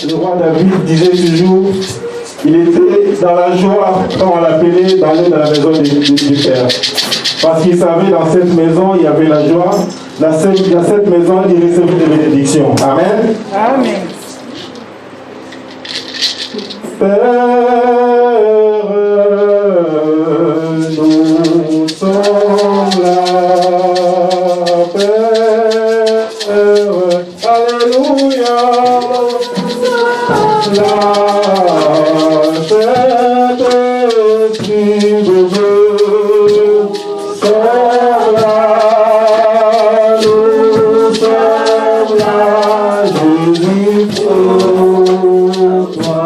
le roi David disait toujours, il était dans la joie, comme on l'appelait, d'aller dans la maison du Père. Parce qu'il savait dans cette maison, il y avait la joie. Dans cette maison, il recevait des bénédictions. Amen. Amen. Père, nous sommes là. Père, alléluia. Saint-Esprit de Dieu, sommes là. Nous sommes là, Jésus, pour toi.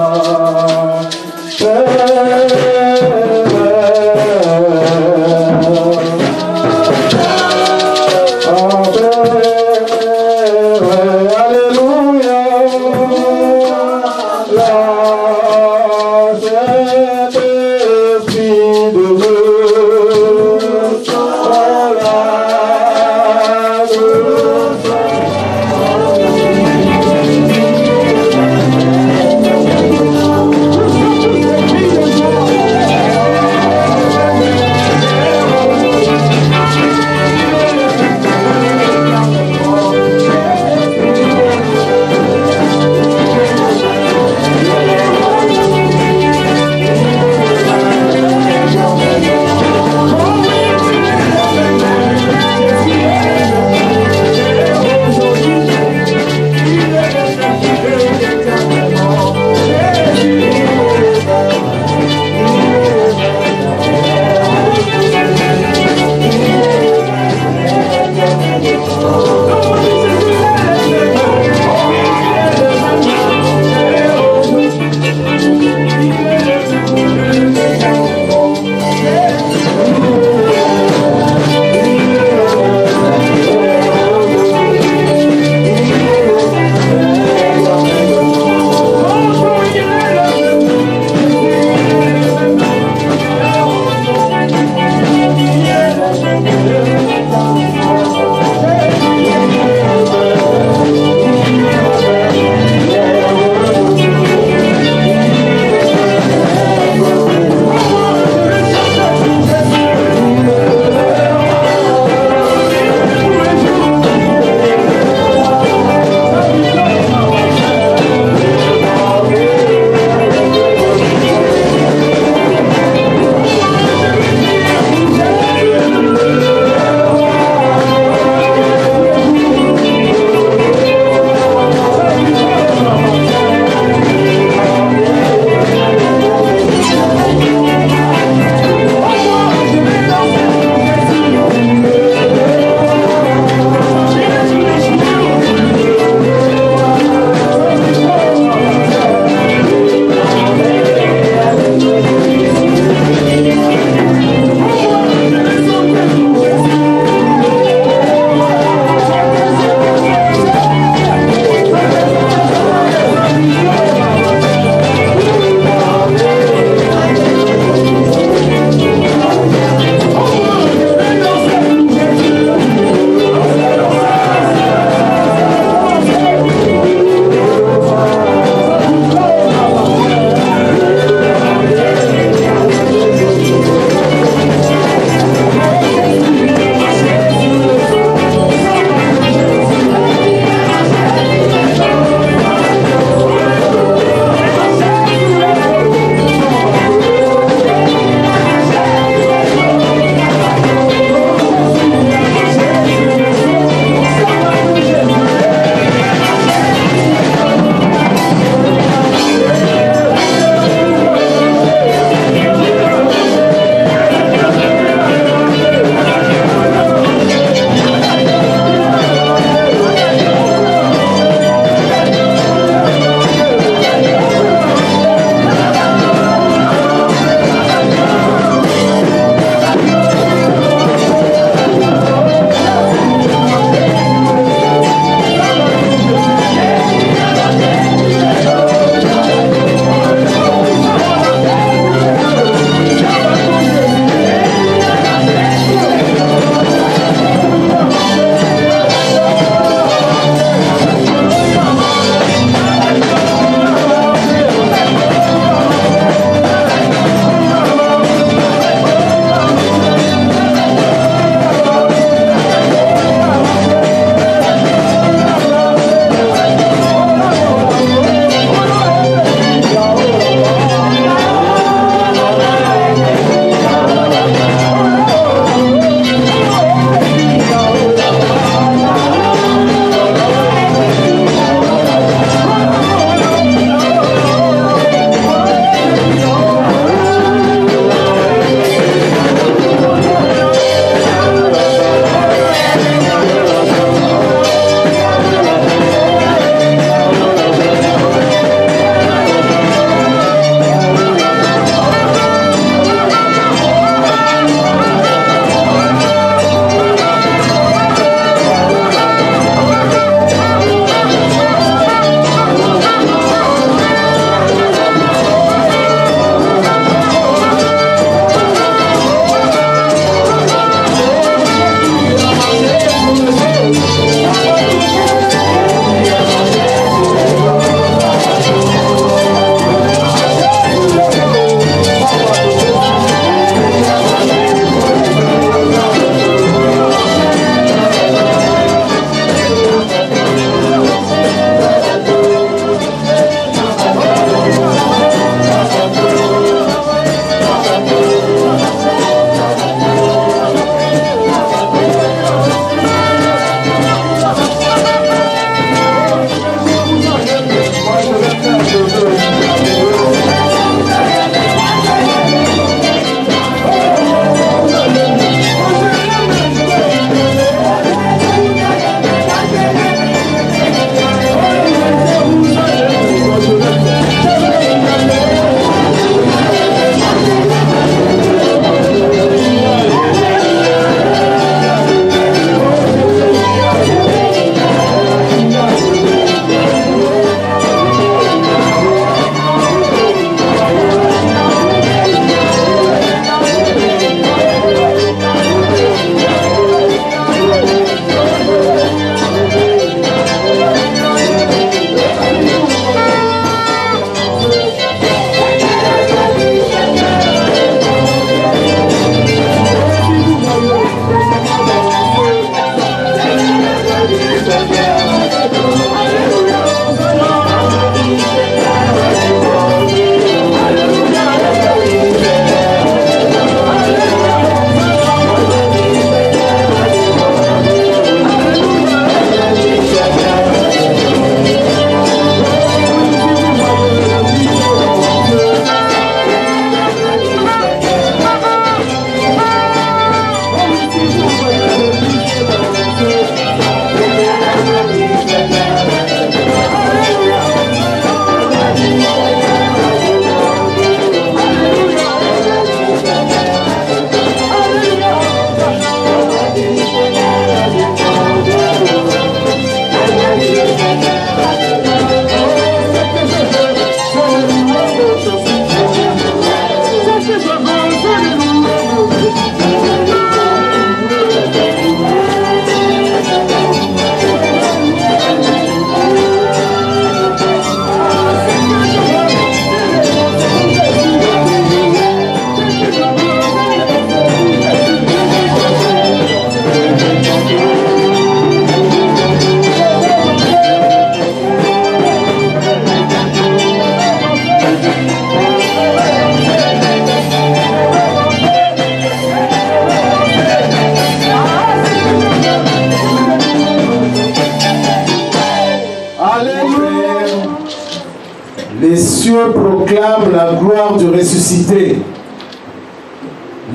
gloire du ressuscité.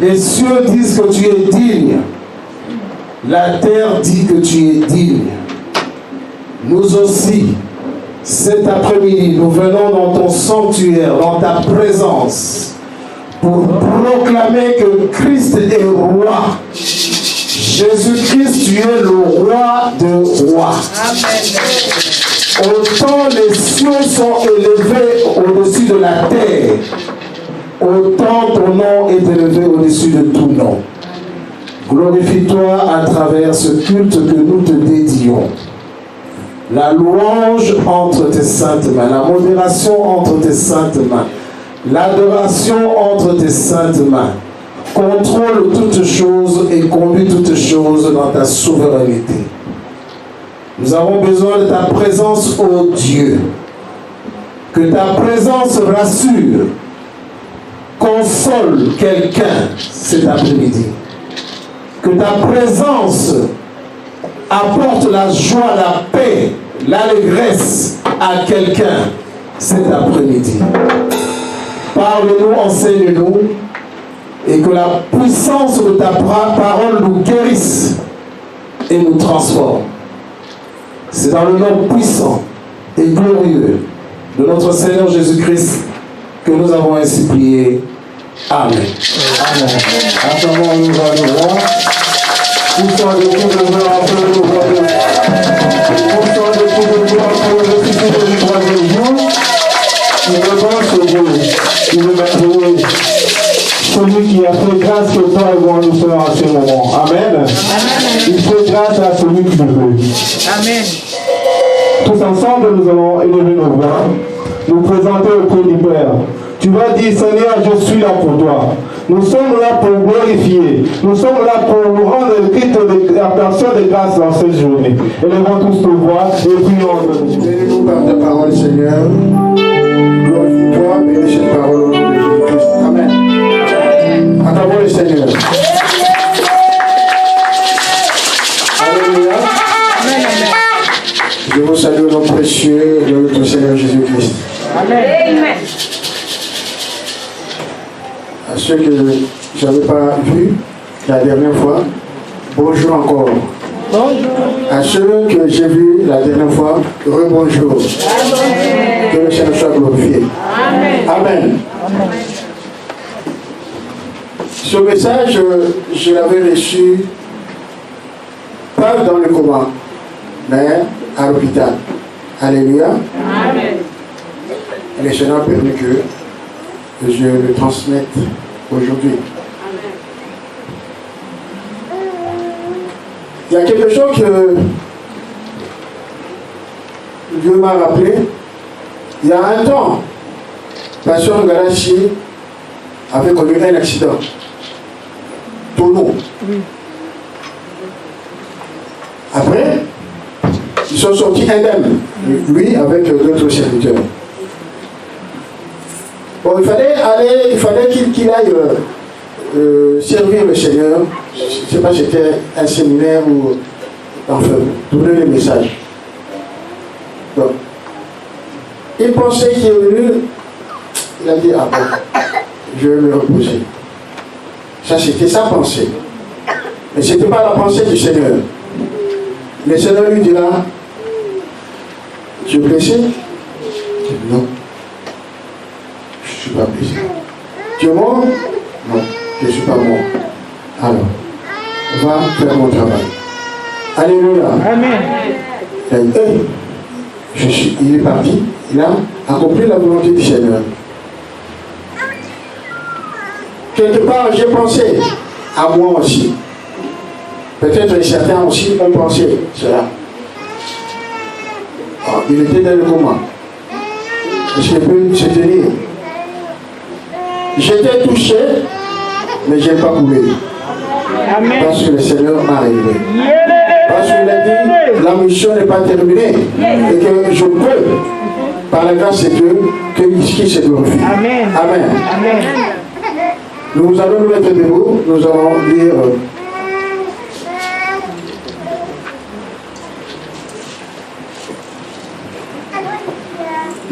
Les cieux disent que tu es digne. La terre dit que tu es digne. Nous aussi, cet après-midi, nous venons dans ton sanctuaire, dans ta présence, pour proclamer que Christ est roi. Jésus-Christ, tu es le roi de rois. Autant les cieux sont élevés au-dessus de la terre, autant ton nom est élevé au-dessus de tout nom. Glorifie-toi à travers ce culte que nous te dédions. La louange entre tes saintes mains, la modération entre tes saintes mains, l'adoration entre tes saintes mains. Contrôle toutes choses et conduis toutes choses dans ta souveraineté. Nous avons besoin de ta présence, ô Dieu. Que ta présence rassure, console quelqu'un cet après-midi. Que ta présence apporte la joie, la paix, l'allégresse à quelqu'un cet après-midi. Parle-nous, enseigne-nous, et que la puissance de ta parole nous guérisse et nous transforme. C'est dans le nom puissant et glorieux de notre Seigneur Jésus-Christ que nous avons ainsi prié. Amen. Amen. Attendons, nous allons voir. Poussons de tout de gloire pour le roi de Poussons de tout de gloire pour le ressuscité du troisième jour. Il revanche Dieu. Il veut mettre celui qui a fait grâce que toi et moi nous sommes en ce moment. Amen. Amen. Il fait grâce à celui qui le veut. Amen. Tous ensemble, nous allons élever nos voix, nous présenter auprès du Père. Tu vas dire, Seigneur, je suis là pour toi. Nous sommes là pour glorifier. Nous sommes là pour nous rendre le culte de grâce dans cette journée. Élevons tous nos voix et prions. Bénis-nous par ta parole, Seigneur. Glorifie-toi, bénis cette parole au nom de Jésus-Christ. Amen. Acclamons le Seigneur. Alléluia. Je vous salue au nom précieux de notre Seigneur Jésus-Christ. Amen. À ceux que je n'avais pas vus la dernière fois, bonjour encore. Bonjour. À ceux que j'ai vus la dernière fois, rebonjour. Que le Seigneur soit glorifié. Amen. Amen. Amen. Ce message, je l'avais reçu pas dans le coma, mais à l'hôpital. Alléluia. Amen. Et le Seigneur a permis que je le transmette aujourd'hui. Amen. Il y a quelque chose que Dieu m'a rappelé. Il y a un temps, Pasteur Galachi avait connu un accident. Tonneau. Après, ils sont sortis indemnes, lui avec d'autres serviteurs. Bon, il fallait qu'il aille servir le Seigneur. Je ne sais pas si c'était un séminaire ou enfin, donner les messages. Donc, il pensait qu'il est venu, il a dit, ah bon, je vais me reposer. Ça, c'était sa pensée. Mais ce n'était pas la pensée du Seigneur. Le Seigneur lui dira, tu es blessé? Non. Je ne suis pas blessé. Tu es mort? Non, je ne suis pas mort. Alors, va faire mon travail. Alléluia. Amen. Il est parti, il a accompli la volonté du Seigneur. Quelque part, j'ai pensé à moi aussi. Peut-être certains aussi ont pensé cela. Alors, il était dans le coma. Est-ce qu'il peut se tenir? J'étais touché, mais je n'ai pas coulé. Parce que le Seigneur m'a réveillé. Parce qu'il a dit, la mission n'est pas terminée. Et que je peux, par la grâce de Dieu, que qu'il se glorifie. Amen. Amen. Amen. Nous allons nous mettre debout, nous allons lire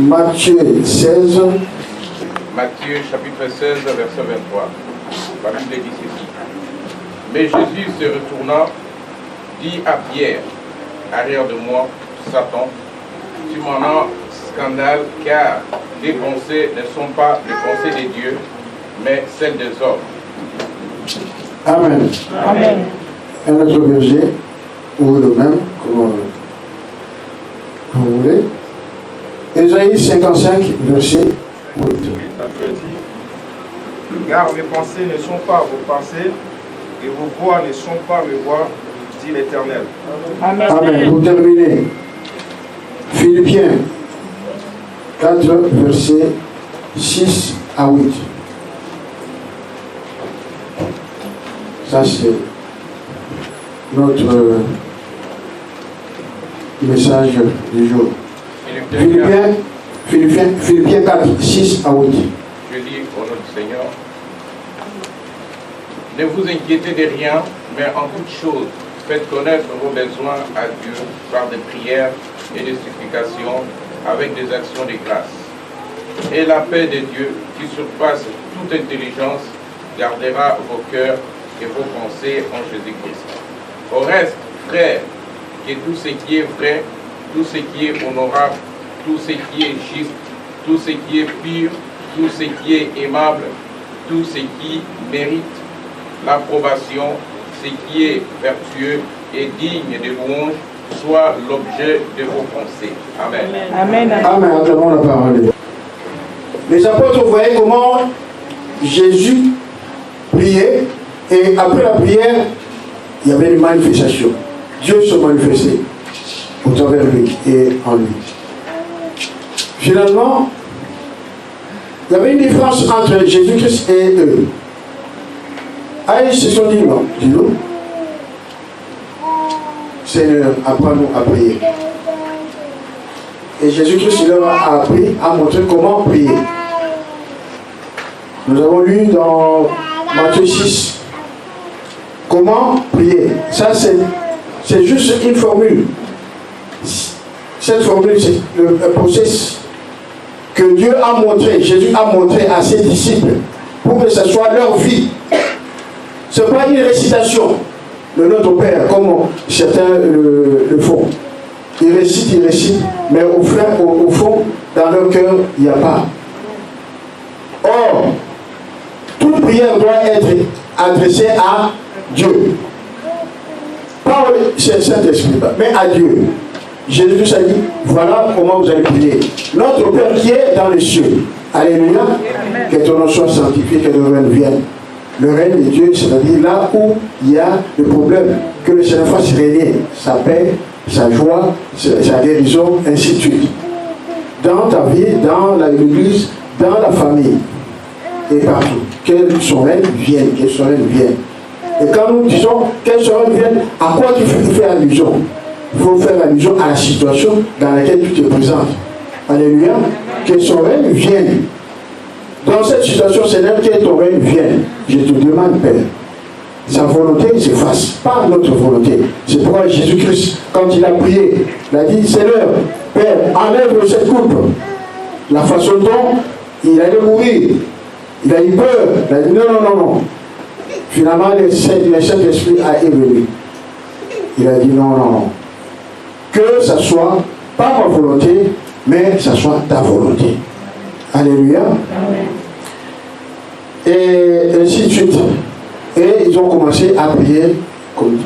Matthieu 16, Matthieu chapitre 16, verset 23. La Bible dit ceci. Mais Jésus se retournant, dit à Pierre, arrière de moi, Satan, tu m'en as scandale, car tes pensées ne sont pas les pensées des dieux, mais celles des hommes. Amen. Amen. Un autre verset, ou le même, comme vous voulez. Ésaïe 55, verset 8. Car mes pensées ne sont pas vos pensées, et vos voix ne sont pas mes voix, dit l'Éternel. Amen. Amen. Vous terminez. Philippiens 4, versets 6 à 8. Ça, c'est notre message du jour. Philippiens 4, 6 à 8. Je lis au nom du Seigneur. Ne vous inquiétez de rien, mais en toute chose, faites connaître vos besoins à Dieu par des prières et des supplications avec des actions de grâce. Et la paix de Dieu, qui surpasse toute intelligence, gardera vos cœurs et vos pensées en Jésus-Christ. Au reste, frères, que tout ce qui est vrai, tout ce qui est honorable, tout ce qui est juste, tout ce qui est pur, tout ce qui est aimable, tout ce qui mérite l'approbation, ce qui est vertueux et digne de louange, soit l'objet de vos pensées. Amen. Amen. Amen. Acclamons la parole. Les apôtres voyaient comment Jésus priait, et après la prière, il y avait une manifestation. Dieu se manifestait au travers de lui et en lui. Finalement, il y avait une différence entre Jésus-Christ et eux. Ah, ils se sont dit non, dis-nous, Seigneur, apprends-nous à prier. Et Jésus-Christ leur a appris, a montré comment prier. Nous avons lu dans Matthieu 6 comment prier. Ça, c'est juste une formule. Cette formule, c'est le processus que Dieu a montré, Jésus a montré à ses disciples pour que ce soit leur vie. Ce n'est pas une récitation de notre Père, comme certains le font. Ils récitent, mais au fond, dans leur cœur, il n'y a pas. Or, toute prière doit être adressée à Dieu. Pas au Saint-Esprit, mais à Dieu. Jésus a dit, voilà comment vous allez prier. Notre Père qui est dans les cieux. Alléluia. Que ton nom soit sanctifié, que le règne vienne. Le règne de Dieu, c'est-à-dire là où il y a le problème, que le Seigneur fasse régner sa paix, sa joie, sa guérison, ainsi de suite. Dans ta vie, dans l'église, dans la famille et partout. Que son règne vienne, que son règne vienne. Et quand nous disons que son règne vienne, à quoi tu fais allusion? Il faut faire allusion à la situation dans laquelle tu te présentes. Alléluia. Que son règne vienne. Dans cette situation, Seigneur, que ton règne vienne. Je te demande, Père. Sa volonté se fasse, pas notre volonté. C'est pourquoi Jésus-Christ, quand il a prié, il a dit, Seigneur, Père, enlève cette coupe. La façon dont il allait mourir. Il a eu peur. Il a dit, non. Finalement, le Saint-Esprit a évolué. Il a dit, non. Que ça soit pas ma volonté, mais que ça soit ta volonté. Alléluia. Et ainsi de suite. Et ils ont commencé à prier comme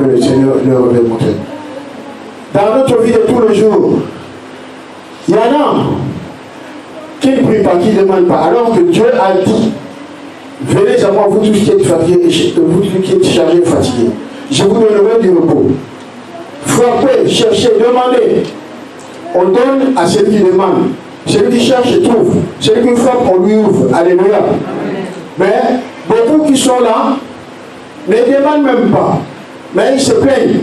le Seigneur leur avait montré. Dans notre vie de tous les jours, il y en a qui ne prient pas, qui ne demandent pas, alors que Dieu a dit, venez à moi, vous tous qui êtes fatigués, vous tous qui êtes chargés et fatigués, je vous donnerai du repos. Frappez, cherchez, demandez. On donne à celui qui demande. Celui qui cherche trouve. Celui qui frappe, on lui ouvre. Alléluia. Mais beaucoup qui sont là ne demandent même pas. Mais ils se plaignent.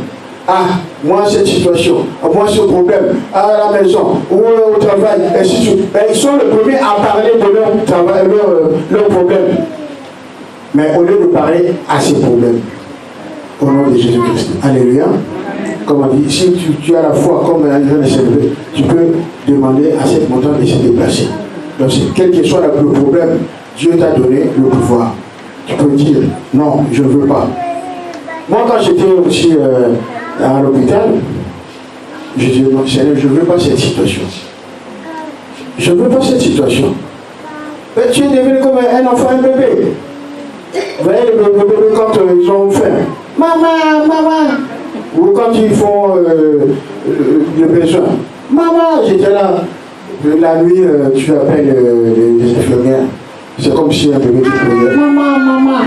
Ah, moi cette situation, moi ce problème, à la maison, ou au travail, ainsi de suite. Mais ils sont les premiers à parler de leur travail, leur problème. Mais au lieu de parler à ces problèmes, au nom de Jésus-Christ. Alléluia. Comme on dit, si tu as la foi comme un jeune s'élevé, tu peux demander à cette montagne de se déplacer. Donc, quel que soit le problème, Dieu t'a donné le pouvoir. Tu peux dire, non, je ne veux pas. Moi, quand j'étais aussi à l'hôpital, je disais, non, Seigneur, je ne veux pas cette situation. Je ne veux pas cette situation. Mais tu es devenu comme un enfant, un bébé. Vous voyez les bébés quand ils ont faim. Maman, maman. Ou quand ils font le besoin. Maman, j'étais là. La nuit, tu appelles les infirmières. C'est comme si un bébé qui pleurait. Maman, maman,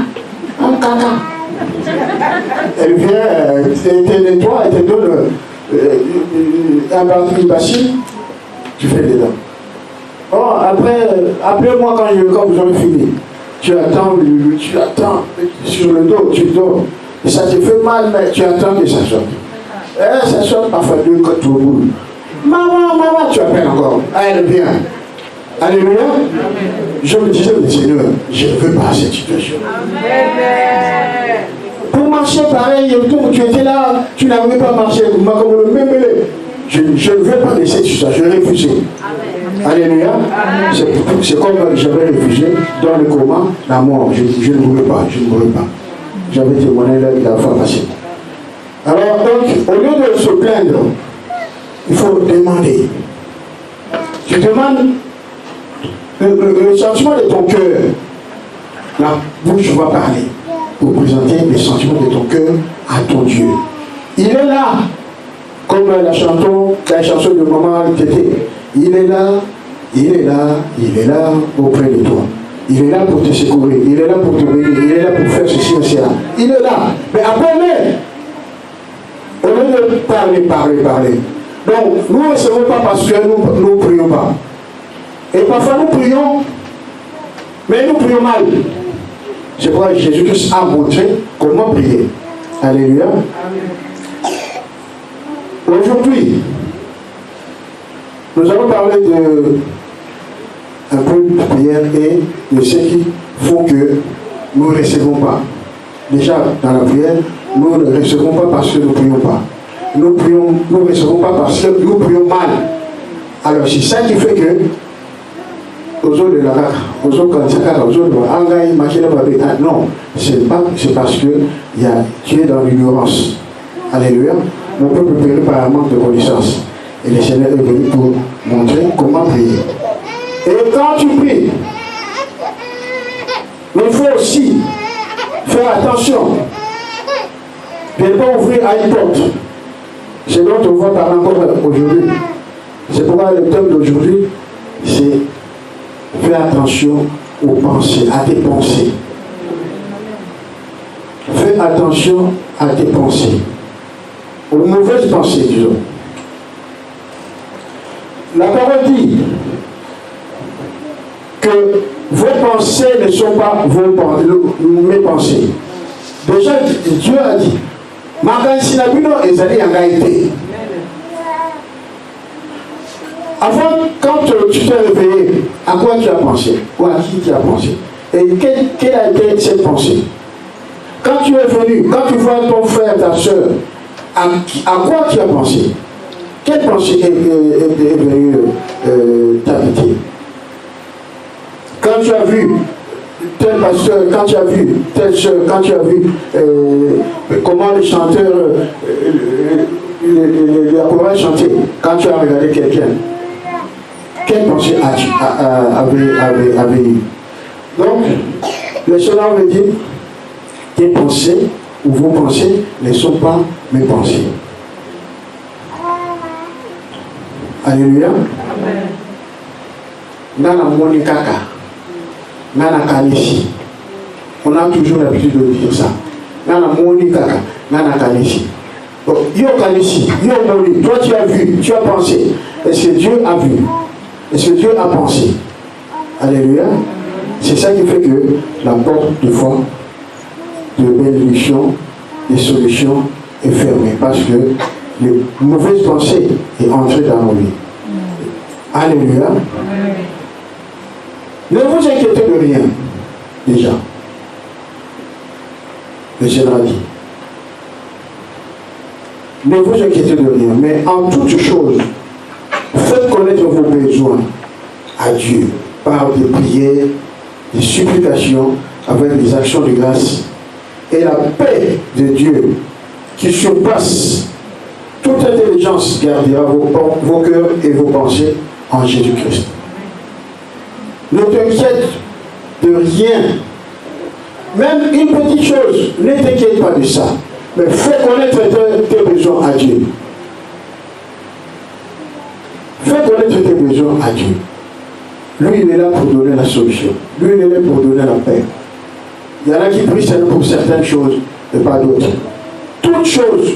un caca. Elle vient, elle te nettoie, elle te donne un bassine, tu fais dedans. Bon, après moi, quand vous avez fini, tu attends sur le dos, tu dors. Et ça te fait mal, mais tu attends que ça sorte. Et ça sort parfois 2 côtes au bout. Maman, maman, tu appelles encore. Elle vient. Alléluia. Je me disais, Seigneur, je ne veux pas cette situation. Amen. Pour marcher pareil, tu étais là, tu n'avais pas marché, comme le même. Je ne veux pas de cette situation, je refusé. Alléluia. C'est comme j'avais refusé dans le coma, la mort. Je ne voulais pas, je ne voulais pas. J'avais témoigné là, il a pharmacie. Alors, donc, au lieu de se plaindre, il faut demander. Tu demandes le sentiment de ton cœur. La bouche va parler pour présenter les sentiments de ton cœur à ton Dieu. Il est là, comme la chanson de maman Tété. Il est là, il est là, il est là auprès de toi. Il est là pour te secourir, il est là pour te bénir, il est là pour faire ceci et cela. Il est là. Mais appelez, au lieu de parler. Donc, nous ne recevons pas parce que nous ne prions pas. Et parfois nous prions, mais nous prions mal. C'est pourquoi Jésus-Christ a montré comment prier. Alléluia. Aujourd'hui, nous allons parler un peu de prière et de ce qui font que nous ne recevons pas. Déjà, dans la prière, nous ne recevons pas parce que nous ne prions pas. Nous ne recevons pas parce que nous prions mal. Alors, c'est ça qui fait que non, c'est parce que tu es dans l'ignorance. Alléluia. Mon peuple périt par un manque de connaissance. Et le Seigneur est venu pour montrer comment prier. Et quand tu pries, il faut aussi faire attention de ne pas ouvrir à une porte. C'est dont on va parler encore aujourd'hui. C'est pourquoi le thème d'aujourd'hui, c'est fais attention aux pensées, à tes pensées. Fais attention à tes pensées. Aux mauvaises pensées, disons. La parole dit que vos pensées ne sont pas mes pensées. Déjà, Dieu a dit, avant, quand tu t'es réveillé, à quoi tu as pensé? Ou à qui tu as pensé? Et quelle a été cette pensée? Quand tu es venu, quand tu vois ton frère, ta soeur, à quoi tu as pensé? Quelle pensée est venue t'habiter? Quand tu as vu tel pasteur, quand tu as vu telle soeur, quand tu as vu comment les chanteurs, les chorales chantaient, quand tu as regardé quelqu'un, quelle pensée avait eu? Donc, le Seigneur me dit, tes pensées ou vos pensées ne sont pas mes pensées. Alléluia. Nana Monikaka, Nana Kalishi. On a toujours l'habitude de dire ça. Nana Monikaka, Nana Kalishi. Donc, Yo Kalishi, Yo Moni, toi tu as vu, tu as pensé. Est-ce que Dieu a vu? Est-ce que Dieu a pensé? Alléluia. C'est ça qui fait que la porte de foi, de bénédiction, de solutions est fermée. Parce que les mauvaises pensées sont entrées dans nos vies. Alléluia. Ne vous inquiétez de rien, déjà. Le Seigneur a dit. Ne vous inquiétez de rien, mais en toute chose, faites connaître vos besoins à Dieu par des prières, des supplications, avec des actions de grâce. Et la paix de Dieu, qui surpasse toute intelligence, gardera vos cœurs et vos pensées en Jésus-Christ. Ne t'inquiète de rien. Même une petite chose, ne t'inquiète pas de ça. Mais fais connaître tes besoins à Dieu. Fais connaître tes besoins à Dieu. Lui, il est là pour donner la solution. Lui, il est là pour donner la paix. Il y en a qui prient seulement pour certaines choses et pas d'autres. Toutes choses.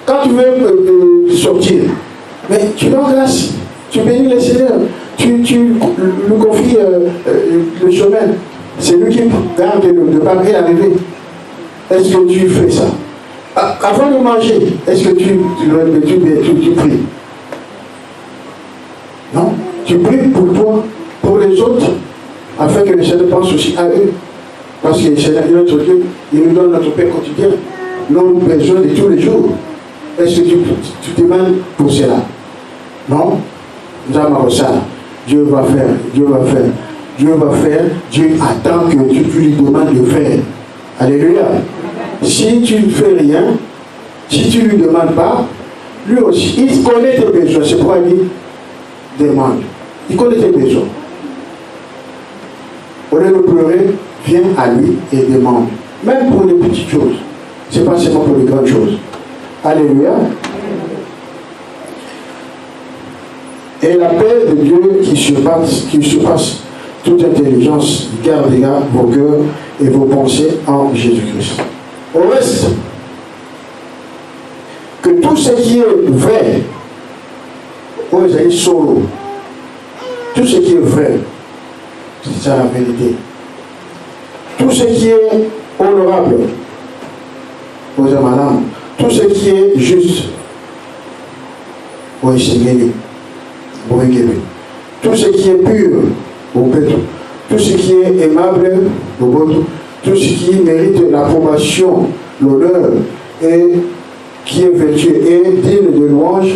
Quand tu veux sortir, mais tu rends grâce. Tu bénis le Seigneur. Tu lui confies le chemin. C'est lui qui garde de parler et arriver. Est-ce que tu fais ça? Avant de manger, est-ce que tu pries? Non? Tu pries pour toi, pour les autres, afin que le Seigneur pense aussi à eux. Parce que le Seigneur, notre Dieu, il nous donne notre paix quotidienne, nos besoins de tous les jours. Est-ce que tu demandes pour cela? Non? Dieu va faire, Dieu va faire, Dieu va faire, Dieu attend que tu lui demandes de faire. Alléluia. Si tu ne fais rien, si tu ne lui demandes pas, lui aussi, il connaît tes besoins. C'est pourquoi il dit, demande. Il connaît tes besoins. Au lieu de pleurer, viens à lui et demande. Même pour les petites choses. Ce n'est pas seulement pour les grandes choses. Alléluia. Et la paix de Dieu qui surpasse toute intelligence gardera vos cœurs et vos pensées en Jésus-Christ. Au reste, que tout ce qui est vrai, tout ce qui est vrai, c'est ça la vérité. Tout ce qui est honorable, tout ce qui est juste, tout ce qui est pur, tout ce qui est aimable, tout ce qui mérite l'approbation, l'honneur et qui est vertueux et digne de louange,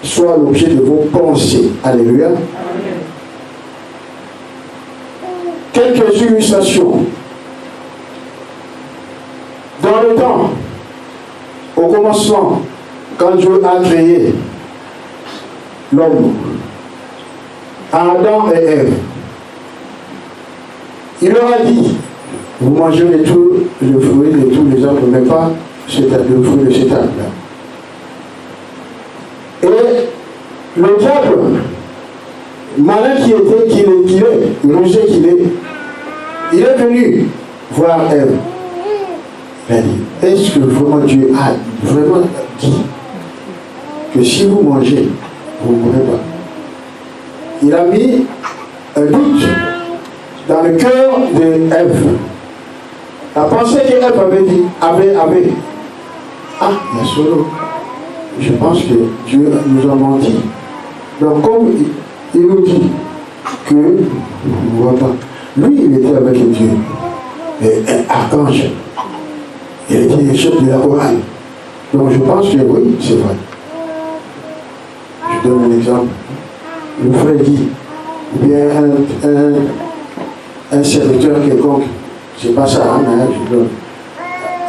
soit l'objet de vos pensées. Alléluia. Amen. Quelques illustrations. Dans le temps, au commencement, quand Dieu a créé l'homme, Adam et Ève, il leur a dit, vous mangerez de tout le fruit de tous les arbres, mais pas le fruit de cet arbre-là. Et le diable, malin qu'il est, rusé qu'il est, il est venu voir Ève. Il a dit, est-ce que vraiment Dieu a vraiment dit que si vous mangez, vous ne mourrez pas? Il a mis un doute dans le cœur d'Ève. La pensée qu'Ève avait. Ah, mais solo. Je pense que Dieu nous a menti. Donc, comme il nous dit que, lui, il était avec Dieu, et un archange, il était le chef de la chorale. Donc, je pense que oui, c'est vrai. Je donne un exemple. Le frère dit, ou bien un serviteur quelconque, c'est pas ça, hein, je donne.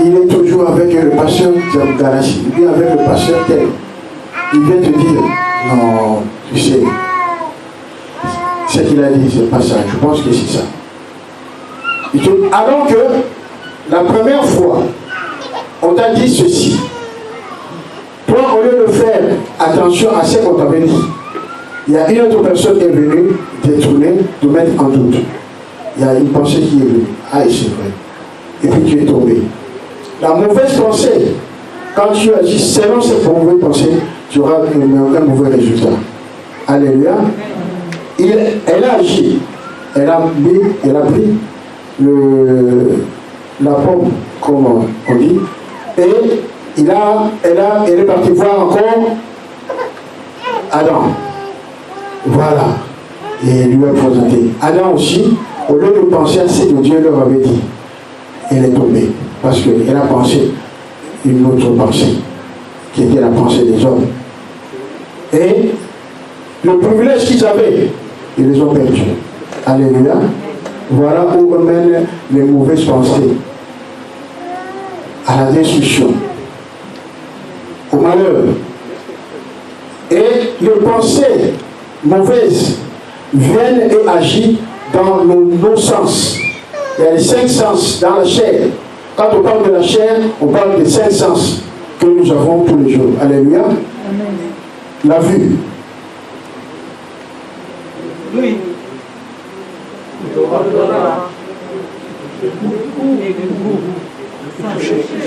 Il est toujours avec le pasteur Garachi, ou bien avec le pasteur tel. Il vient te dire, non, tu sais, ce qu'il a dit, c'est pas ça, je pense que c'est ça. Alors que la première fois, on t'a dit ceci, toi, au lieu de faire attention à ce qu'on t'avait dit, il y a une autre personne qui est venue détourner, te mettre en doute. Il y a une pensée qui est venue. Ah, c'est vrai. Et puis tu es tombé. La mauvaise pensée, quand tu agis selon cette mauvaise pensée, tu auras un mauvais résultat. Alléluia. Elle a agi. Elle a pris la pomme, comme on dit, et elle est partie voir encore Adam. Voilà. Et il lui a présenté. Adam aussi, au lieu de penser à ce que Dieu leur avait dit, elle est tombée. Parce qu'elle a pensé une autre pensée, qui était la pensée des hommes. Et le privilège qu'ils avaient, ils les ont perdus. Alléluia. Voilà où mènent les mauvaises pensées. À la destruction. Au malheur. Et les pensées mauvaises viennent et agissent dans nos sens. Il y a les 5 sens dans la chair. Quand on parle de la chair, on parle des 5 sens que nous avons tous les jours. Alléluia. Amen. La vue. Oui.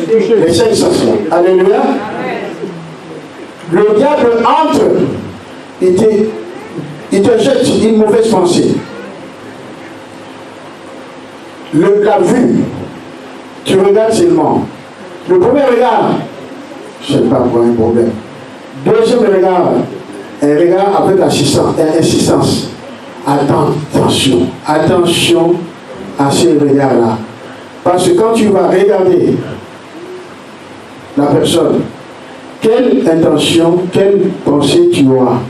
Les 5 sens. Alléluia. Le diable entre, il te jette une mauvaise pensée. La vue, tu regardes seulement. Le premier regard, je ne sais pas pour un problème. Deuxième regard, un regard avec insistance. Attention à ce regard-là. Parce que quand tu vas regarder la personne, quelle intention, quelle pensée tu auras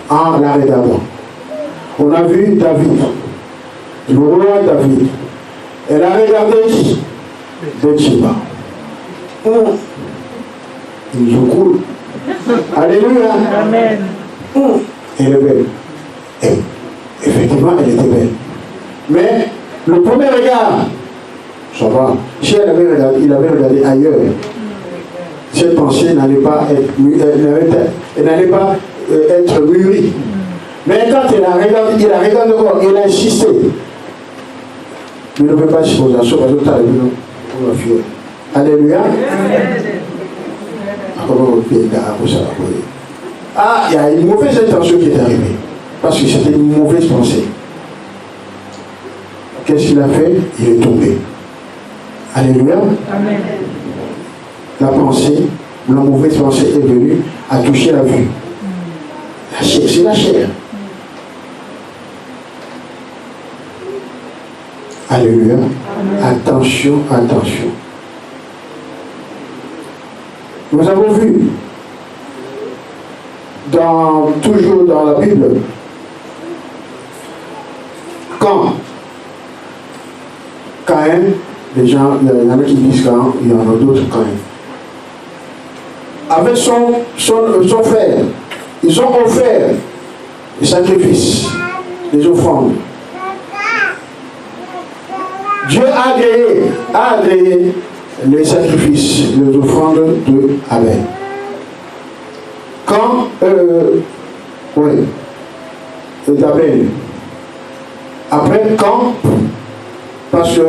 en la regardant. On a vu David, le roi David. Elle a regardé qui? Bathsheba. Il joue cool. Alléluia. Amen. Elle est belle. Et, effectivement, elle était belle. Mais le premier regard, ça va. Si il avait regardé ailleurs, cette pensée n'allait pas être mûrie. Mais quand il a regardé encore, il a insisté. Il ne peut pas supposer ça parce que tu as vu pour la fuir. Alléluia. Ah, il y a une mauvaise intention qui est arrivée. Parce que c'était une mauvaise pensée. Qu'est-ce qu'il a fait? Il est tombé. Alléluia. Amen. La pensée, la mauvaise pensée est venue à toucher la vue. La chair, c'est la chair. Alléluia. Amen. Attention. Nous avons vu, toujours dans la Bible, quand Caïn, les gens, il y en a qui disent Caïn, il y en a d'autres Caïn. Avec son frère, ils ont offert des sacrifices, des offrandes. Dieu a agréé les sacrifices, les offrandes de Abel. Quand, d'Abel. Après, quand, parce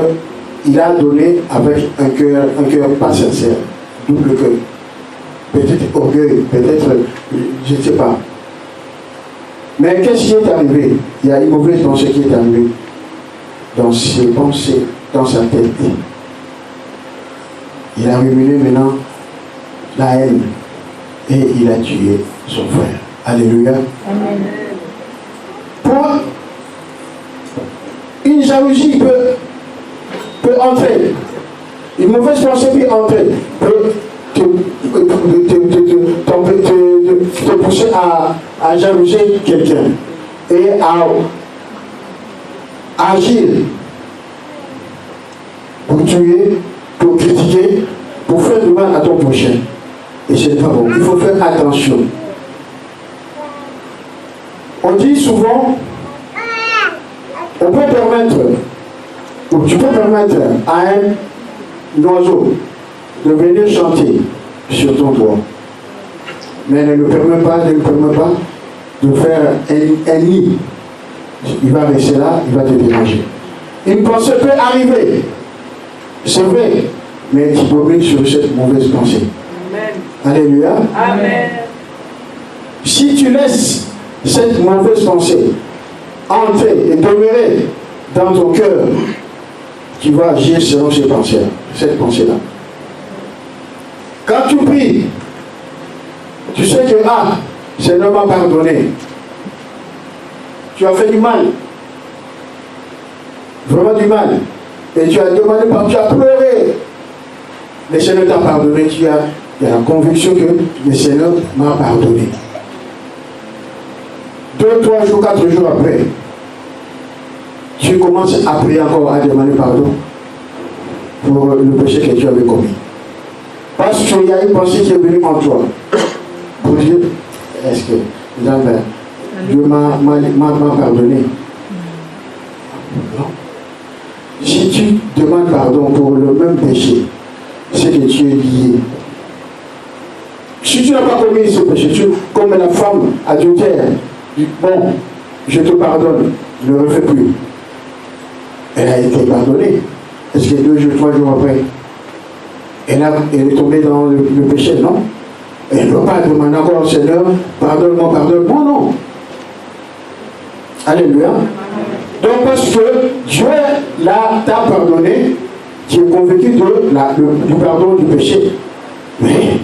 qu'il a donné avec un cœur pas sincère, double cœur. Peut-être orgueil, peut-être, je ne sais pas. Mais qu'est-ce qui est arrivé? Il y a une mauvaise pensée qui est arrivée dans ses pensées, dans sa tête. Il a ruminé maintenant la haine et il a tué son frère. Alléluia. Amen. Pour une jalousie peut entrer, une mauvaise pensée peut entrer, peut te pousser à jalouser quelqu'un et à agir pour tuer, pour critiquer, pour faire du mal à ton prochain. Et c'est pas bon. Il faut faire attention. On dit souvent, on peut permettre, ou tu peux permettre à un oiseau de venir chanter sur ton toit. Mais ne lui permet pas de faire un nid. Il va rester là, il va te déranger. Une pensée peut arriver. C'est vrai, mais tu domines sur cette mauvaise pensée. Amen. Alléluia. Amen. Si tu laisses cette mauvaise pensée entrer et demeurer dans ton cœur, tu vas agir selon cette pensée-là. Quand tu pries, tu sais que c'est ne m'a pardonné. Tu as fait du mal. Vraiment du mal. Et tu as demandé, tu as pleuré. Le Seigneur t'a pardonné. Il y a la conviction que le Seigneur m'a pardonné. 2, 3 jours, 4 jours après, tu commences à prier encore, à demander pardon pour le péché que tu avais commis. Parce qu'il y a une pensée qui est venue en toi. Pour dire, est-ce que Dieu m'a pardonné? Non. Si tu demandes pardon pour le même péché, c'est que tu es lié. Si tu n'as pas commis ce péché, comme la femme adultère, dit, bon, je te pardonne, je ne le refais plus. Elle a été pardonnée. Est-ce que 2 jours, 3 jours après, elle est tombée dans le péché? Non. Elle ne doit pas demander encore, Seigneur, pardonne-moi, non. Alléluia. Donc parce que Dieu t'a pardonné, tu es convaincu du pardon du péché. Mais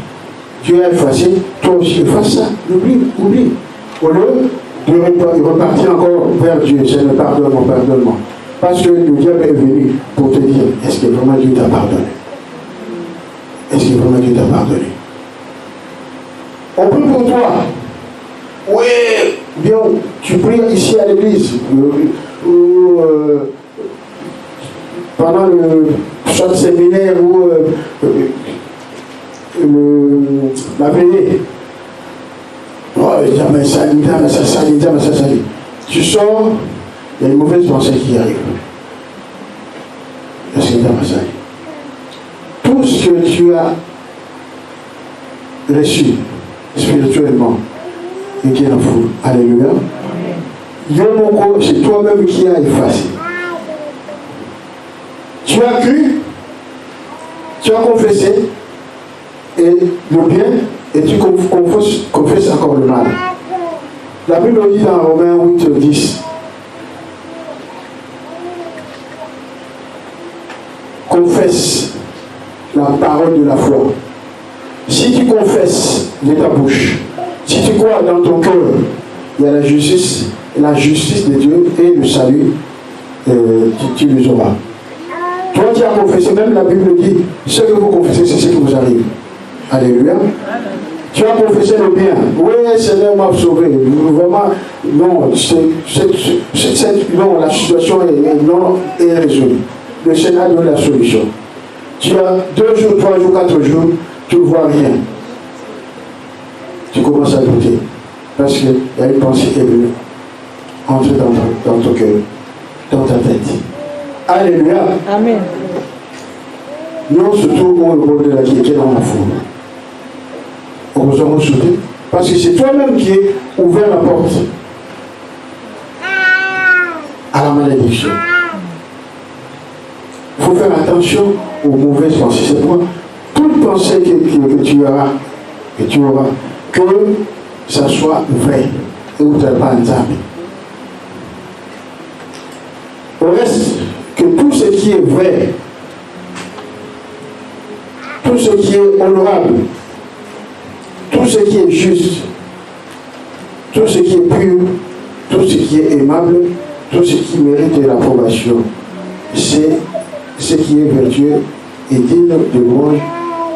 Dieu a effacé, toi aussi efface ça. Oublie. Au lieu de repartir encore vers Dieu, Seigneur, pardonne-moi. Parce que le diable est venu pour te dire, est-ce que vraiment Dieu t'a pardonné? Est-ce que vraiment Dieu t'a pardonné? On prie pour toi. Oui, bien, tu pries ici à l'église. Pendant le séminaire ou la veillée. Oh, mais ça. Tu sors, il y a une mauvaise pensée qui arrive. Est-ce que ça? Tout ce que tu as reçu spirituellement et qui est en fou. Alléluia. Yomoko, c'est toi-même qui as effacé. Tu as cru, tu as confessé et le bien et tu confesses encore le mal. La Bible dit dans Romains 8:10, confesse la parole de la foi. Si tu confesses de ta bouche, si tu crois dans ton cœur, il y a la justice de Dieu et le salut, tu les auras. Toi qui as confessé, même la Bible dit, ce que vous confessez, c'est ce qui vous arrive. Alléluia. Tu as confessé le bien. Oui, Seigneur m'a sauvé. Vraiment, non, la situation est résolue. Le Seigneur donne la solution. Tu as 2 jours, 3 jours, 4 jours, tu ne vois rien. Tu commences à douter. Parce qu'il y a une pensée qui est venue entrer dans ton cœur, dans ta tête. Alléluia. Amen. Nous, surtout, au bord de la vie, qui est dans la foule. Heureusement, sauter. Parce que c'est toi-même qui as ouvert la porte à la malédiction. Il faut faire attention aux mauvaises pensées. C'est pourquoi toute pensée que tu auras, que ça soit vrai et où tu n'as pas entamé. Au reste, que tout ce qui est vrai, tout ce qui est honorable, tout ce qui est juste, tout ce qui est pur, tout ce qui est aimable, tout ce qui mérite l'approbation, c'est ce qui est vertueux et digne de louange,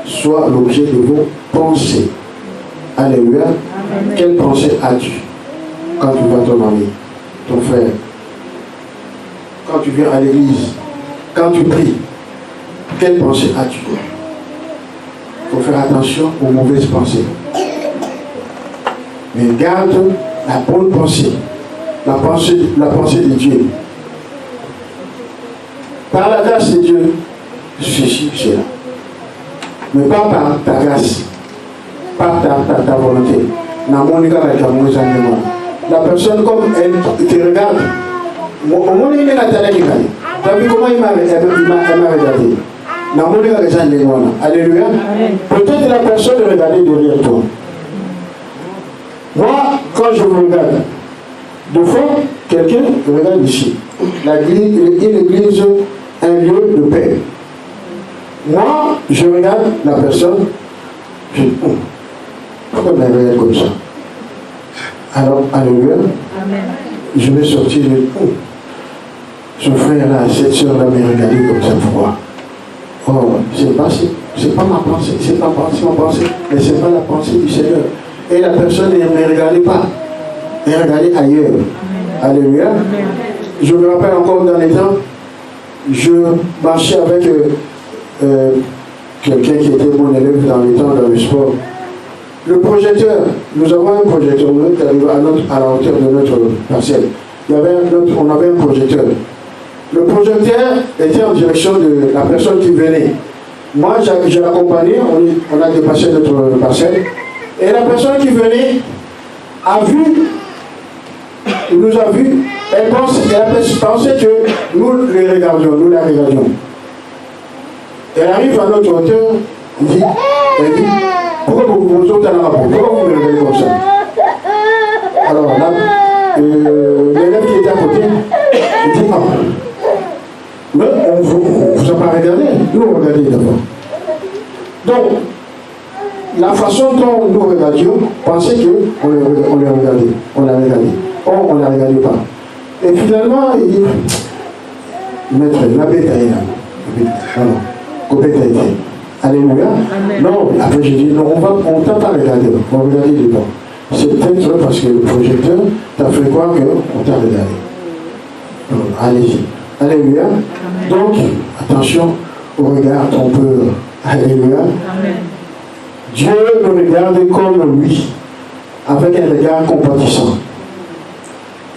soit l'objet de vos pensées. Alléluia. Amen. Quelle pensée as-tu quand tu vois ton ami, ton frère, quand tu viens à l'église, quand tu pries? Quelle pensée as-tu? Il faut faire attention aux mauvaises pensées. Mais garde la bonne pensée, la pensée de Dieu. Par la grâce de Dieu, ceci, cela. Mais pas par ta grâce, par ta volonté. La personne, comme elle te regarde, au moins il est à ta vie. Tu as vu comment il m'a regardé? Alléluia. Peut-être la personne regardait derrière toi. Moi, quand je vous regarde, de fois, quelqu'un regarde ici. L'église, un lieu de paix. Moi, je regarde la personne, je dis, pourquoi elle me regarde comme ça? Alors, alléluia, je vais sortir, je dis, ce frère-là, cette soeur-là m'a regardé comme ça, pourquoi? Oh, c'est pas ma pensée, c'est pas ma pensée, mais c'est pas la pensée du Seigneur. Et la personne ne me regardait pas, elle regardait ailleurs. Alléluia. je me rappelle encore dans les temps, je marchais avec quelqu'un qui était mon élève dans les temps dans le sport. Le projecteur, nous avons un projecteur à la hauteur de notre parcelle. On avait un projecteur. Le projecteur était en direction de la personne qui venait. Moi, je l'accompagnais, on a dépassé notre parcelle. Et la personne qui venait nous a vu, elle pensait que nous la regardions. Elle arrive à notre hauteur, elle dit, pourquoi vous me regardez comme ça? Alors là, l'élève qui était à côté, il dit, mais on ne vous a pas regardé, nous on regardait d'abord. Donc, la façon dont nous regardions, pensait qu'on les regardait, on la regardait. Or, on ne la regardait pas. Et finalement, il dit, maître, la bête est là. Alléluia. Non, après je dis, non, on ne t'a pas regardé, on va regarder dedans. C'est peut-être parce que le projecteur t'a fait croire qu'on t'a regardé. Allez-y. Alléluia. Donc, attention au regard trompeur. Alléluia. Amen. Dieu nous regarde comme lui, avec un regard compatissant,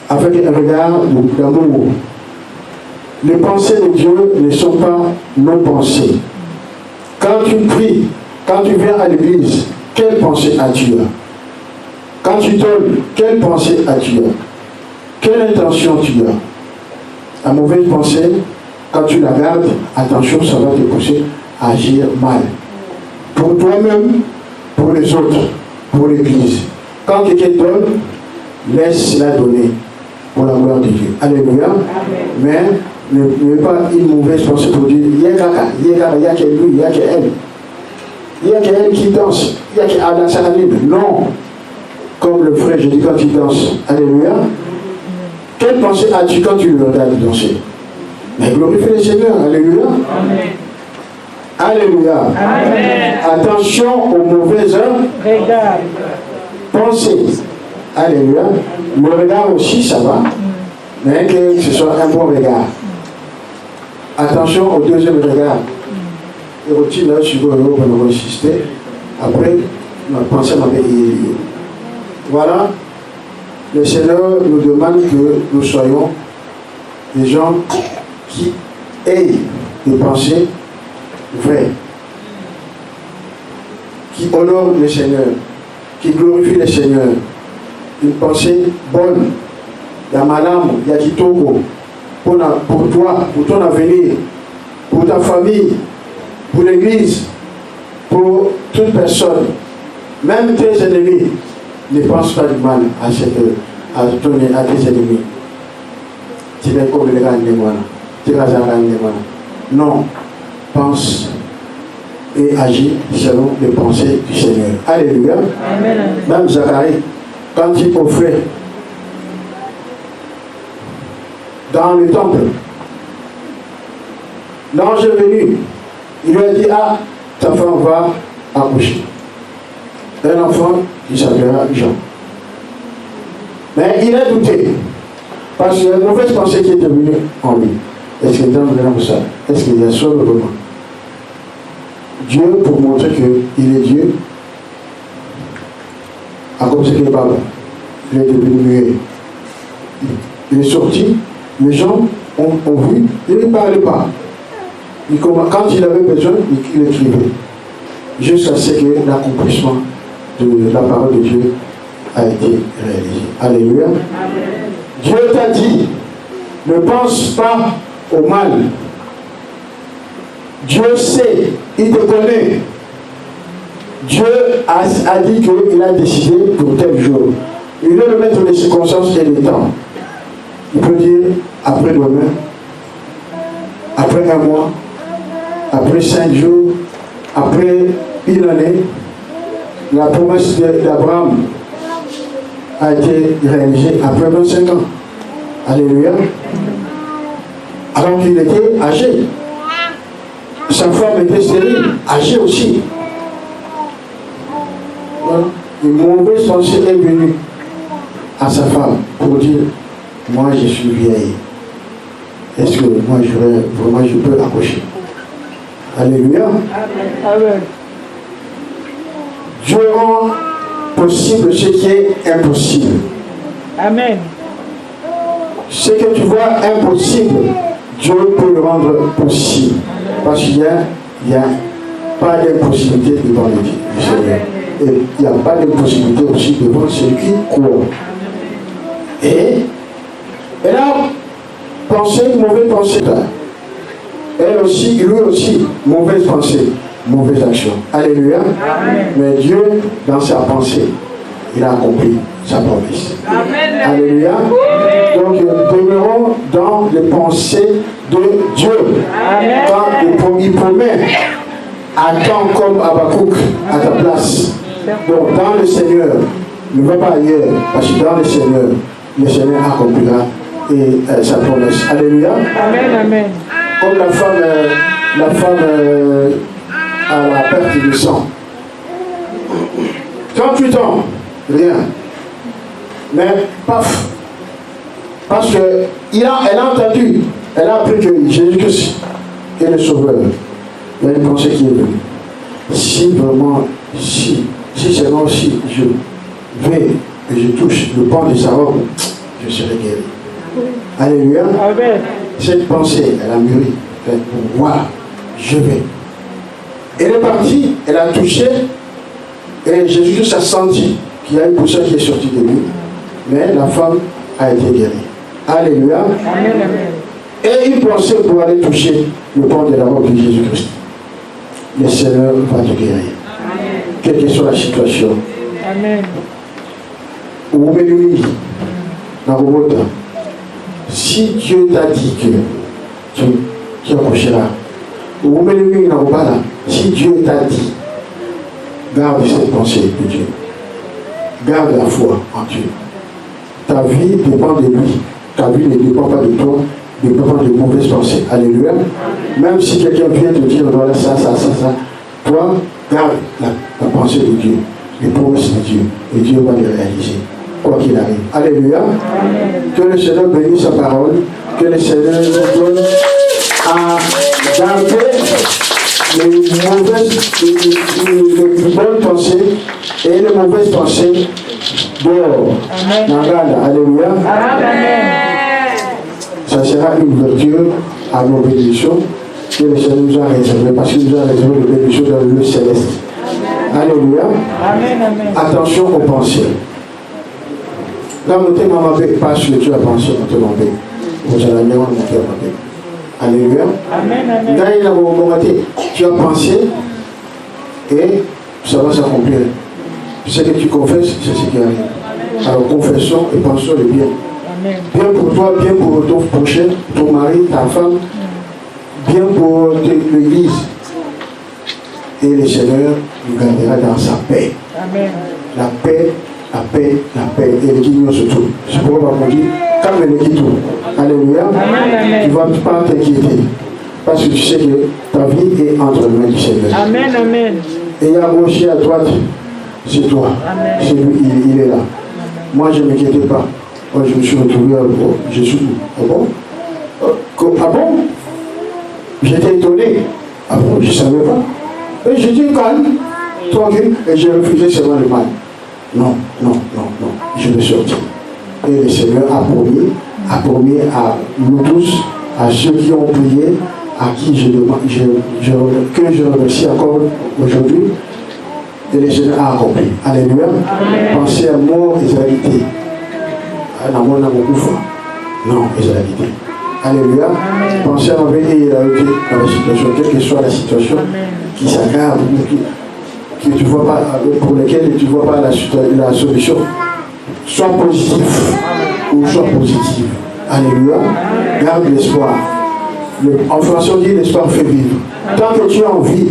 avec un regard d'amour. Les pensées de Dieu ne sont pas nos pensées. Quand tu pries, quand tu viens à l'église, quelle pensée as-tu? Quand tu donnes, quelle pensée as-tu? Quelle intention tu as? La mauvaise pensée, quand tu la gardes, attention, ça va te pousser à agir mal. Pour toi-même, pour les autres, pour l'église. Quand quelqu'un donne, laisse-la donner pour la gloire de Dieu. Alléluia. Mais ne pas une mauvaise pensée pour dire, il y a que lui, il y a qu'elle. Il y a qu'elle qui danse, il y a qu'elle danse à la libre. Non. Comme le frère, je dis quand il danse. Alléluia. Quelle pensée as-tu quand tu le regardes danser? Mais glorifie le Seigneur. Alléluia. Amen. Alléluia. Amen. Attention aux mauvaises regards. Pensez. Alléluia. Le regard aussi, ça va. Mais que ce soit un bon regard. Attention au deuxième regard. Et aussi là, je suis venu insister. Après, ma pensée m'avait dit. Voilà. Le Seigneur nous demande que nous soyons des gens qui aient des pensées vraies, qui honorent le Seigneur, qui glorifient le Seigneur. Une pensée bonne, dans ma âme, il y a Kitoko, pour toi, pour ton avenir, pour ta famille, pour l'église, pour toute personne, même tes ennemis. Ne pense pas du mal à tes ennemis. Tu vas comme les gars de moi. Non. Pense et agis selon les pensées du Seigneur. Alléluia. Amen. Même Zacharie, quand il offrait dans le temple, l'ange est venu. Il lui a dit, ah, ta femme va accoucher. Un enfant qui s'appellera Jean. Mais il a douté. Parce qu'il y a une mauvaise pensée qui est venue en lui. Est-ce qu'il est vraiment ça? Est-ce qu'il y a seul vraiment? Dieu, pour montrer qu'il est Dieu, a comme ce qu'il parle. Il est devenu muet. Il est sorti, les gens ont vu, il ne parlait pas. Quand il avait besoin, il écrivait. Jusqu'à ce que l'accomplissement de la parole de Dieu a été réalisé. Alléluia. Amen. Dieu t'a dit, ne pense pas au mal. Dieu sait, il te connaît. Dieu a dit qu'il a décidé pour tel jour. Il veut le mettre les circonstances et les temps. Il peut dire après-demain, après un mois, après 5 jours, après une année. La promesse d'Abraham a été réalisée après 25 ans. Alléluia. Alors qu'il était âgé. Sa femme était stérile, âgée aussi. Voilà. Une mauvaise pensée est venue à sa femme pour dire, moi je suis vieille. est-ce que moi je peux accrocher? Alléluia. Amen. Dieu rend possible ce qui est impossible. Amen. Ce que tu vois impossible, Dieu peut le rendre possible. Parce qu'il n'y a pas d'impossibilité devant le Seigneur. Et il n'y a pas d'impossibilité aussi devant celui qui croit. Et elle a pensé une mauvaise pensée. Elle aussi, lui aussi, mauvaise pensée, mauvaise action. Alléluia. Amen. Mais Dieu, dans sa pensée, il a accompli sa promesse. Amen. Alléluia. Donc, demeurons dans les pensées de Dieu. Amen. Quand il promet, attends comme Habakkuk à ta place. Donc, dans le Seigneur, ne va pas ailleurs, parce que dans le Seigneur accomplira et sa promesse. Alléluia. Amen. Amen. Comme la femme à la perte de sang. 38 ans, rien. Mais paf, parce qu'elle a entendu, elle a appris que Jésus-Christ est le Sauveur. Il y a une pensée qui est venue. Si vraiment, si seulement si je vais et je touche le pan de sa robe, je serai guéri. Alléluia. Amen. Cette pensée, elle a mûri. Voilà, je vais. Elle est partie, elle a touché, et Jésus a senti qu'il y a une poussière qui est sortie de lui. Mais la femme a été guérie. Alléluia. Amen. Amen. Et une pensée pour aller toucher le pan de la robe de Jésus-Christ. Le Seigneur va te guérir. Amen. Quelle que soit la situation. Amen. Si Dieu t'a dit que tu accrocheras, si Dieu t'a dit, garde cette pensée de Dieu. Garde la foi en Dieu. Ta vie dépend de lui. Ta vie ne dépend pas de toi, ne dépend pas de mauvaises pensées. Alléluia. Même si quelqu'un vient te dire, voilà, ça, toi, garde la pensée de Dieu, les promesses de Dieu, et Dieu va les réaliser, quoi qu'il arrive. Alléluia. Que le Seigneur bénisse sa parole, que le Seigneur nous donne à garder les bonnes pensées et les mauvaises pensées dehors. Alléluia. Amen. Ça sera une ouverture à nos bénédictions que le Seigneur nous a réservé, parce qu'il nous a réservé les bénédictions dans le lieu céleste. Alléluia. Amen. Amen. Attention aux pensées. Dans mon thème, pas ce que tu as pensé, vous allez bien mon thème. Alléluia. Amen. Amen. Tu as pensé et ça va s'accomplir. Ce que tu confesses, c'est ce qui arrive. Alors confessons et pensons le bien. Amen. Bien pour toi, bien pour ton prochain, ton mari, ta femme, bien pour l'église. Et le Seigneur nous gardera dans sa paix. Amen. La paix, la paix, la paix. Et le guignon se tourne. C'est pourquoi on dit, calme le guignon. Alléluia. Amen. Tu ne vas pas t'inquiéter. Parce que tu sais que ta vie est entre les mains du Seigneur. Amen. Amen. Et il y a gaucher à droite, c'est toi. Amen. C'est lui, il est là. Moi, je ne m'inquiétais pas. Moi, je me suis retrouvé à je suis où? Ah bon? Ah bon? J'étais étonné. Ah bon? Je ne savais pas. Et je dis calme, tranquille, et j'ai refusé seulement le mal. Non. Je vais sortir. Et le Seigneur a promis à nous tous, à ceux qui ont prié, à qui je demande, que je remercie encore aujourd'hui, et le Seigneur a accompli. Alléluia. Pensez à mort et réalité. Non, les réalités. Alléluia. Pensez à la vérité et la réalité dans la situation, quelle que soit la situation qui s'aggrave, que tu vois pas, pour lesquelles tu ne vois pas la solution. Sois positif ou sois positif. Alléluia. Garde l'espoir. En français on dit l'espoir fait vivre. Tant que tu as envie,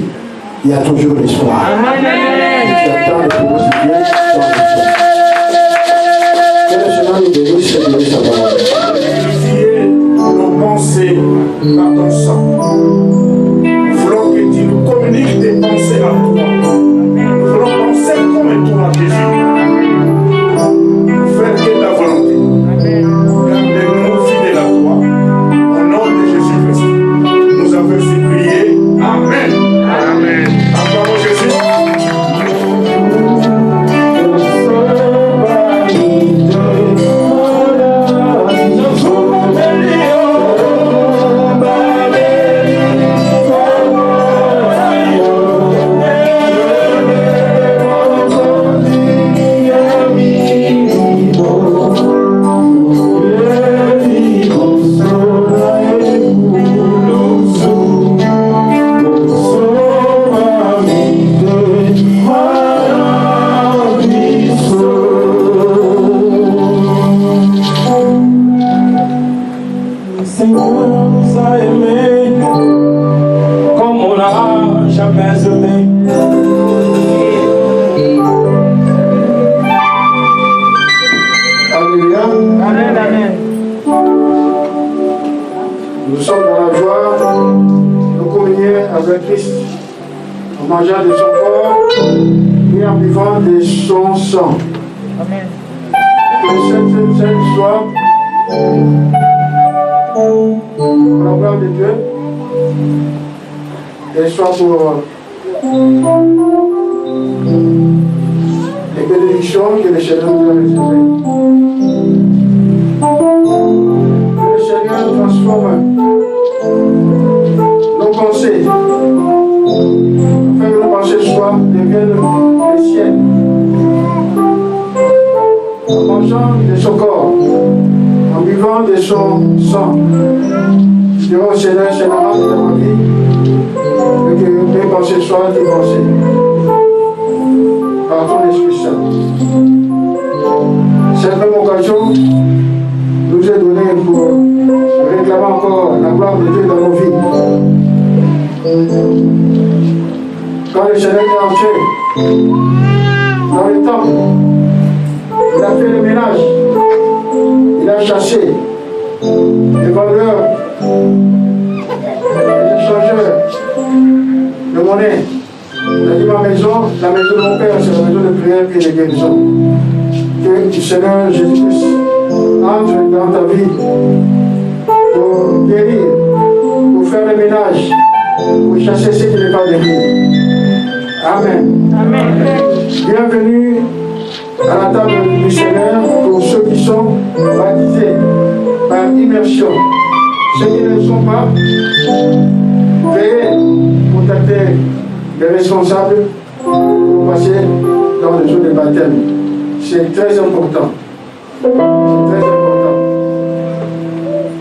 il y a toujours l'espoir. Tu attends le promesse de Dieu dans l'espoir. Que le Seigneur nous bénisse et bénisse sa parole. Vivier nos pensées par ton sang. Nous voulons que tu nous communiques tes pensées à toi. Nous voulons penser comme toi, Jésus. Faire que ta volonté. Garde-nous fidèles à toi. Au nom de avec Christ, en mangeant de son corps et en buvant de son sang. Amen. Que cette soit pour la gloire de Dieu et soit pour les bénédictions que le Seigneur nous a réservées. Que le Seigneur transforme nos pensées, afin que nos pensées deviennent les siennes. En mangeant de son corps, en buvant de son sang, je dirai au Seigneur, Seigneur, dans ma vie, et que mes pensées soient tes pensées, par ton Esprit Saint. Cette même occasion nous est donnée pour réclamer encore la gloire de Dieu dans nos vies. Quand le Seigneur est entré dans le temple, il a fait le ménage, il a chassé les vendeurs, les échangeurs de monnaie. Il a dit ma maison, la maison de mon Père, c'est la maison de prière et de guérison. Que le Seigneur Jésus-Christ entre dans ta vie pour guérir, pour faire le ménage, pour chasser ce qui n'est pas de lui. Amen. Amen. Bienvenue à la table du Seigneur pour ceux qui sont baptisés par immersion. Ceux qui ne le sont pas, veuillez contacter les responsables pour passer dans le jour de baptême. C'est très important. C'est très important.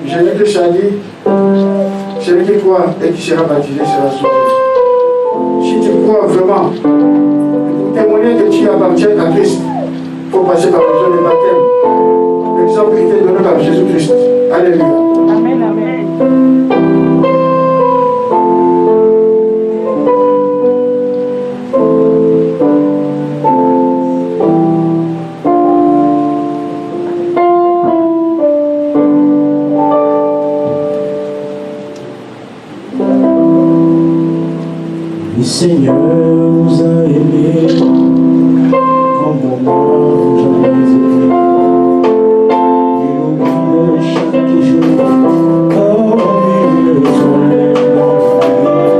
Jésus-Christ a dit, celui qui croit et qui sera baptisé sera sauvé. Si tu crois vraiment, pour témoigner que tu appartiens à Christ, il faut passer par le jour de baptême. L'exemple qui est donné par Jésus-Christ. Alléluia. Amen, amen. Le Seigneur nous a aimés comme on n'a jamais aimé. Il nous guide chaque jour comme une étoile dans la nuit.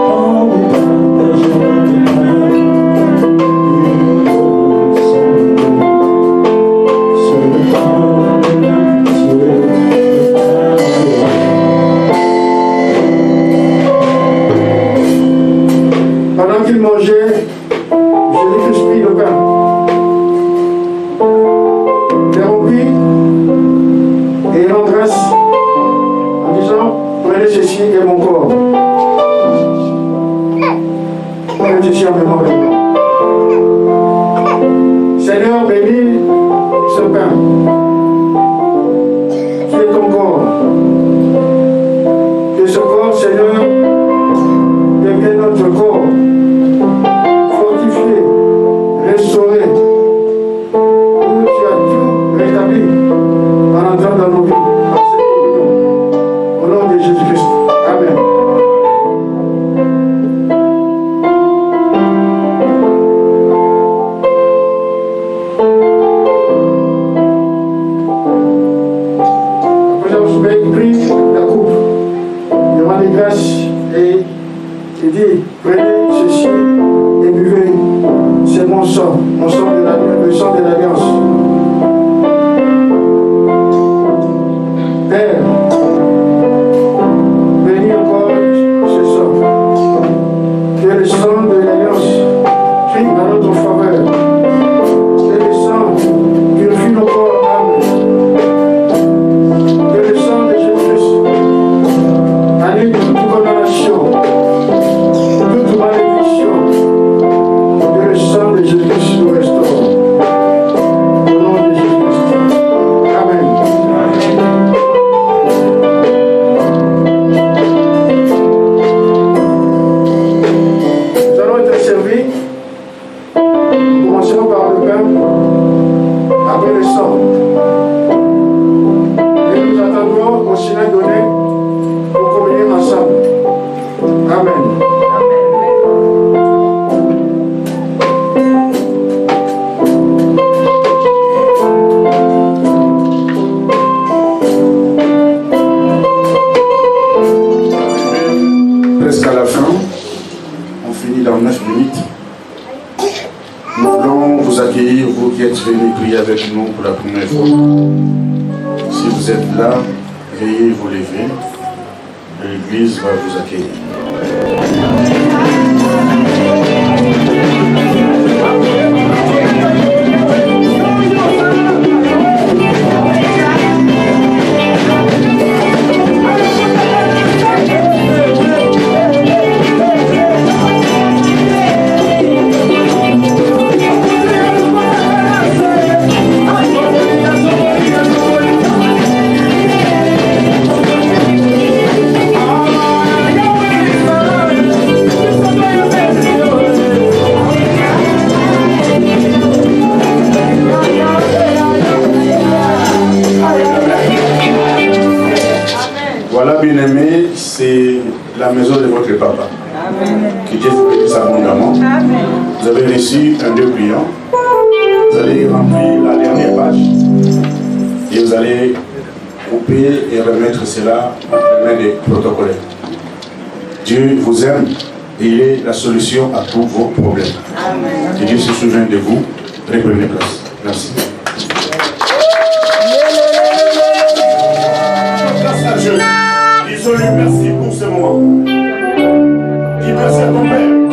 Quand nous partageons les pains, une autre sang. Sur le temps de l'amitié et par Pendant qu'il mangeait, Jésus-Christ prit le pain, le rompit et il rend grâce en disant, prenez ceci et mon corps. Prenez ceci en mémoire de moi. Seigneur, bénis ce pain, qui est ton corps. Que ce corps, Seigneur, devienne notre corps. Restaurer, où tu as tout rétabli en entrant dans nos vies, par cette communion, au nom de Jésus-Christ. Amen. Après avoir soupé, il prit la coupe, il rendit grâce et il dit, prenez ceci et buvez. C'est mon sang le sang de l'alliance. Père, bénis encore ce sang. Que le sang de l'alliance crie à notre faveur. Que le sang purifie nos corps, âmes. Que le sang de Jésus-Christ annule toute condamnation, toute malédiction. Que le sang de Jésus-Christ nous restaure. presque à la fin. On finit dans 9 minutes. Nous voulons vous accueillir, vous qui êtes venus prier avec nous pour la première fois. Si vous êtes là, veuillez vous lever. L'Église va vous accueillir. Voilà, bien-aimés, c'est la maison de votre papa. Amen. Que Dieu vous bénisse abondamment. Amen. Vous avez reçu un 2 brillants. Vous allez remplir la dernière page. Et vous allez couper et remettre cela entre les mains des protocolaires. Dieu vous aime et il est la solution à tous vos problèmes. Amen. Que Dieu se souvienne de vous. Reprenez place. Merci. Disons-lui merci pour ce moment. Dis merci à ton Père.